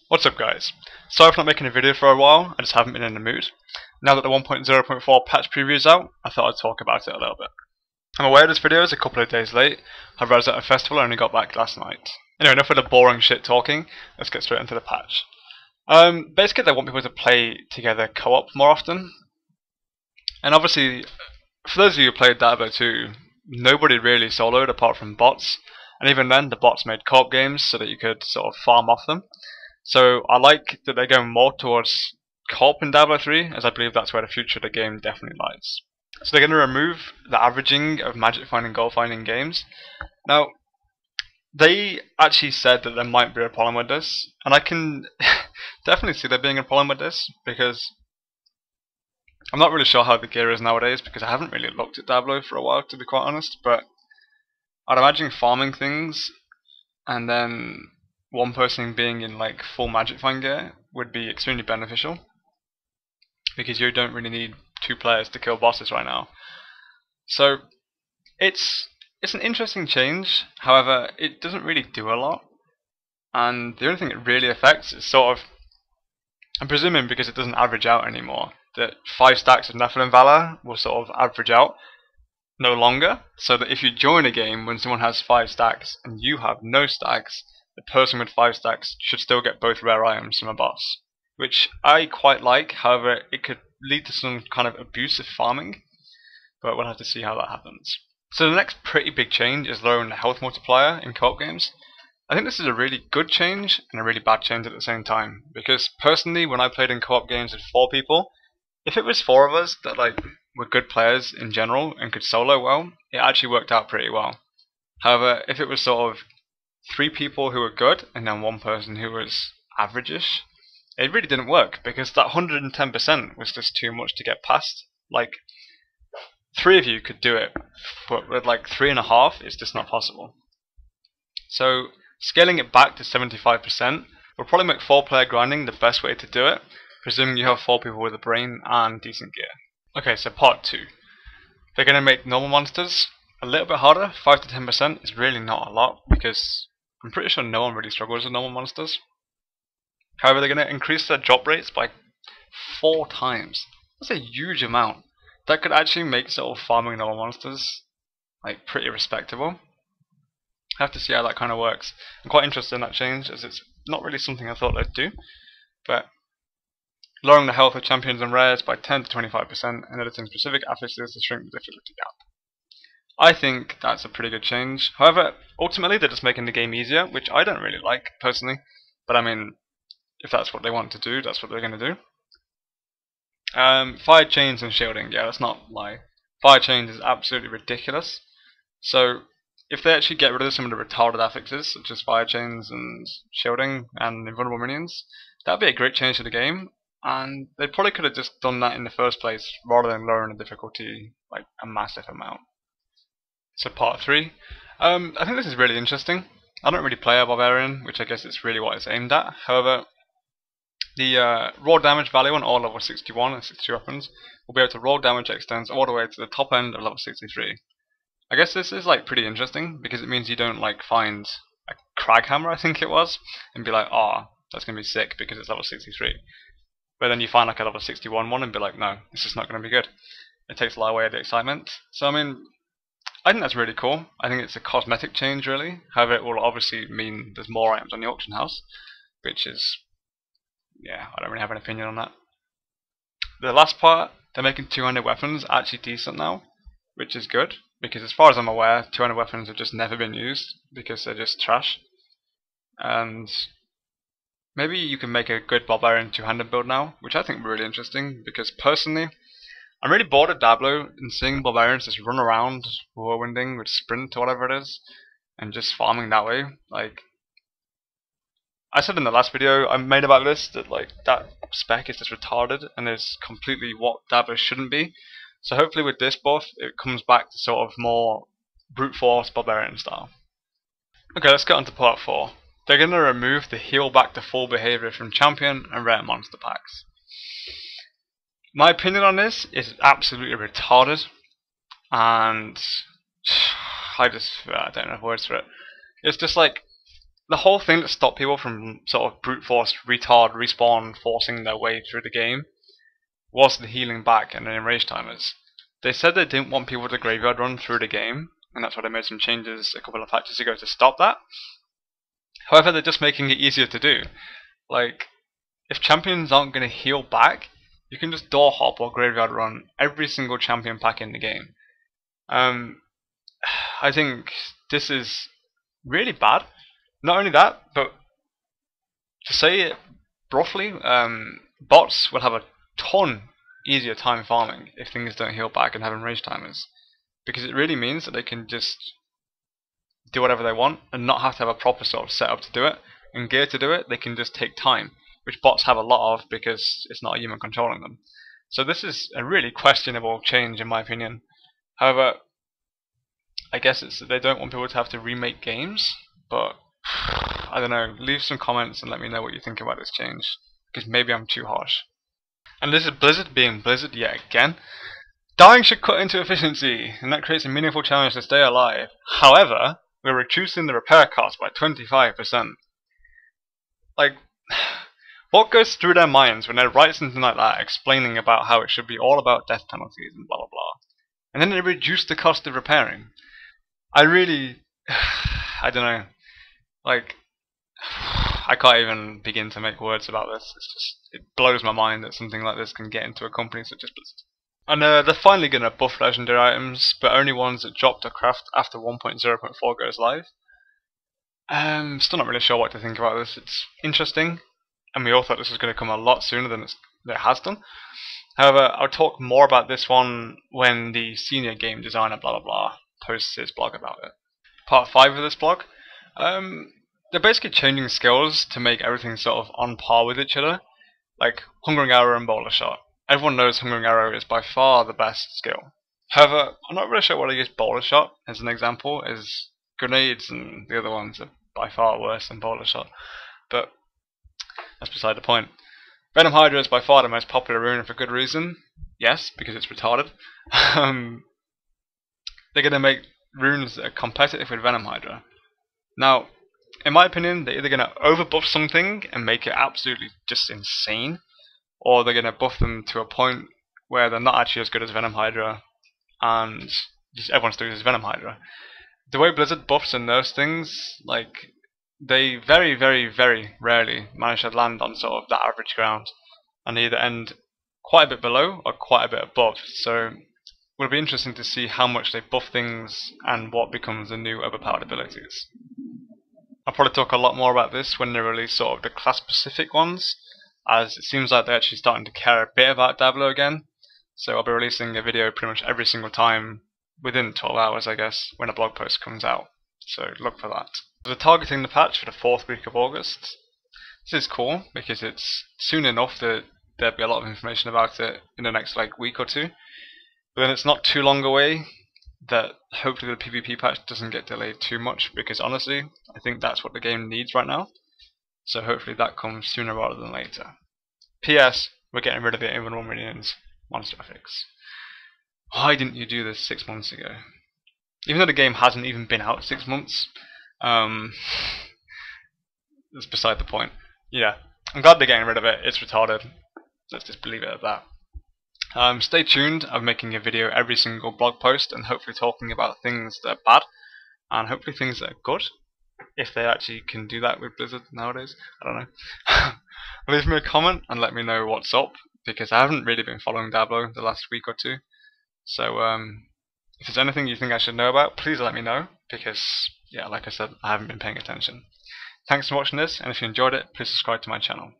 What's up guys? Sorry for not making a video for a while, I just haven't been in the mood. Now that the 1.0.4 patch preview is out, I thought I'd talk about it a little bit. I'm aware this video is a couple of days late, however I was at a festival and only got back last night. Anyway, enough of the boring shit talking, let's get straight into the patch. Basically they want people to play together co-op more often. And obviously, for those of you who played Diablo 2, nobody really soloed apart from bots. And even then, the bots made co-op games so that you could sort of farm off them. So I like that they're going more towards co-op in Diablo 3, as I believe that's where the future of the game definitely lies. So they're going to remove the averaging of magic finding, gold finding games. Now, they actually said that there might be a problem with this, and I can definitely see there being a problem with this, because I'm not really sure how the gear is nowadays, because I haven't really looked at Diablo for a while, to be quite honest, but I'd imagine farming things and then one person being in like full magic find gear would be extremely beneficial, because you don't really need two players to kill bosses right now. So it's an interesting change, however it doesn't really do a lot, and the only thing it really affects is sort of, I'm presuming because it doesn't average out anymore, that 5 stacks of Nephilim Valor will sort of average out no longer, so that if you join a game when someone has 5 stacks and you have no stacks, the person with 5 stacks should still get both rare items from a boss, which I quite like. However, it could lead to some kind of abusive farming, but we'll have to see how that happens. So the next pretty big change is lowering the health multiplier in co-op games. I think this is a really good change and a really bad change at the same time, because personally when I played in co-op games with 4 people, if it was 4 of us that like were good players in general and could solo well, it actually worked out pretty well. However, if it was sort of 3 people who were good and then 1 person who was average-ish, it really didn't work, because that 110% was just too much to get past. Like, 3 of you could do it, but with like 3.5 it's just not possible. So scaling it back to 75% will probably make 4-player grinding the best way to do it, presuming you have 4 people with a brain and decent gear. Okay, so part 2. They're going to make normal monsters a little bit harder. 5 to 10% is really not a lot, because I'm pretty sure no one really struggles with normal monsters. However, they're going to increase their drop rates by 4 times. That's a huge amount. That could actually make sort of farming normal monsters like pretty respectable. I have to see how that kind of works. I'm quite interested in that change, as it's not really something I thought they'd do. But lowering the health of champions and rares by 10 to 25% and editing specific affixes to shrink the difficulty gap. I think that's a pretty good change. However, ultimately they're just making the game easier, which I don't really like personally. But I mean, if that's what they want to do, that's what they're going to do. Fire chains and shielding, yeah, let's not lie. Fire chains is absolutely ridiculous. So if they actually get rid of some of the retarded affixes, such as fire chains and shielding and invulnerable minions, that'd be a great change to the game. And they probably could have just done that in the first place, rather than lowering the difficulty like a massive amount. So part 3. I think this is really interesting. I don't really play a barbarian, which I guess is really what it's aimed at. However, the raw damage value on all level 61 and 62 weapons will be able to roll damage that extends all the way to the top end of level 63. I guess this is like pretty interesting, because it means you don't like find a crag hammer, I think it was, and be like, oh, that's gonna be sick because it's level 63. But then you find like a level 61 one and be like, no, this is not gonna be good. It takes a lot away of the excitement. So I mean, I think that's really cool. I think it's a cosmetic change really. However, it will obviously mean there's more items on the auction house, which is, yeah, I don't really have an opinion on that. The last part, they're making 200 weapons actually decent now, which is good, because as far as I'm aware, 200 weapons have just never been used, because they're just trash. And maybe you can make a good barbarian 200 build now, which I think would be really interesting, because personally, I'm really bored of Diablo and seeing barbarians just run around whirlwinding with sprint or whatever it is, and just farming that way. Like, I said in the last video I made about this that like that spec is just retarded and is completely what Diablo shouldn't be. So hopefully with this buff it comes back to sort of more brute force barbarian style. Okay, let's get on to part 4. They're going to remove the heal back to full behavior from champion and rare monster packs. My opinion on this is absolutely retarded, and I don't have words for it. It's just like, the whole thing that stopped people from sort of brute force, retard, respawn, forcing their way through the game was the healing back and the enrage timers. They said they didn't want people to graveyard run through the game, and that's why they made some changes a couple of patches ago to stop that. However, they're just making it easier to do. Like, if champions aren't going to heal back, you can just door hop or graveyard run every single champion pack in the game. I think this is really bad. Not only that, but to say it roughly, bots will have a ton easier time farming if things don't heal back and have enrage timers, because it really means that they can just do whatever they want and not have to have a proper sort of setup to do it and gear to do it. They can just take time, which bots have a lot of because it's not a human controlling them. So this is a really questionable change in my opinion. However, I guess it's that they don't want people to have to remake games, but I don't know, leave some comments and let me know what you think about this change, because maybe I'm too harsh. And this is Blizzard being Blizzard yet again. Dying should cut into efficiency, and that creates a meaningful challenge to stay alive. However, we're reducing the repair cost by 25%. Like, what goes through their minds when they write something like that explaining about how it should be all about death penalties and blah blah blah, and then they reduce the cost of repairing? I really, I don't know, like, I can't even begin to make words about this. It's just, it blows my mind that something like this can get into a company such as Blizzard. And they're finally going to buff legendary items, but only ones that drop to craft after 1.0.4 goes live. Still not really sure what to think about this. It's interesting, and we all thought this was going to come a lot sooner than it has done. However, I'll talk more about this one when the senior game designer blah blah blah posts his blog about it. Part 5 of this blog. They're basically changing skills to make everything sort of on par with each other, like Hungering Arrow and Bowler Shot. Everyone knows Hungering Arrow is by far the best skill. However, I'm not really sure what I use Bowler Shot as an example, as grenades and the other ones are by far worse than Bowler Shot, but that's beside the point. Venom Hydra is by far the most popular rune, and for good reason. Yes, because it's retarded. They're going to make runes that are competitive with Venom Hydra. Now, in my opinion, they're either going to overbuff something and make it absolutely just insane, or they're going to buff them to a point where they're not actually as good as Venom Hydra, and just everyone still uses Venom Hydra. The way Blizzard buffs and nerfs things, like, they very, very, very rarely manage to land on sort of that average ground, and they either end quite a bit below or quite a bit above. So it'll be interesting to see how much they buff things and what becomes the new overpowered abilities. I'll probably talk a lot more about this when they release sort of the class specific ones, as it seems like they're actually starting to care a bit about Diablo again. So I'll be releasing a video pretty much every single time within 12 hours, I guess, when a blog post comes out. So look for that. They're targeting the patch for the 4th week of August. This is cool because it's soon enough that there'll be a lot of information about it in the next week or two. But then it's not too long away that hopefully the PvP patch doesn't get delayed too much, because honestly, I think that's what the game needs right now. So hopefully that comes sooner rather than later. P.S. We're getting rid of the even 1 millions monster fix. Why didn't you do this 6 months ago? Even though the game hasn't even been out 6 months, that's beside the point. Yeah, I'm glad they're getting rid of it. It's retarded. Let's just leave it at that. Stay tuned. I'm making a video every single blog post and hopefully talking about things that are bad and hopefully things that are good, if they actually can do that with Blizzard nowadays. I don't know. Leave me a comment and let me know what's up, because I haven't really been following Diablo the last week or two. So if there's anything you think I should know about, please let me know, because yeah, like I said, I haven't been paying attention. Thanks for watching this, and if you enjoyed it, please subscribe to my channel.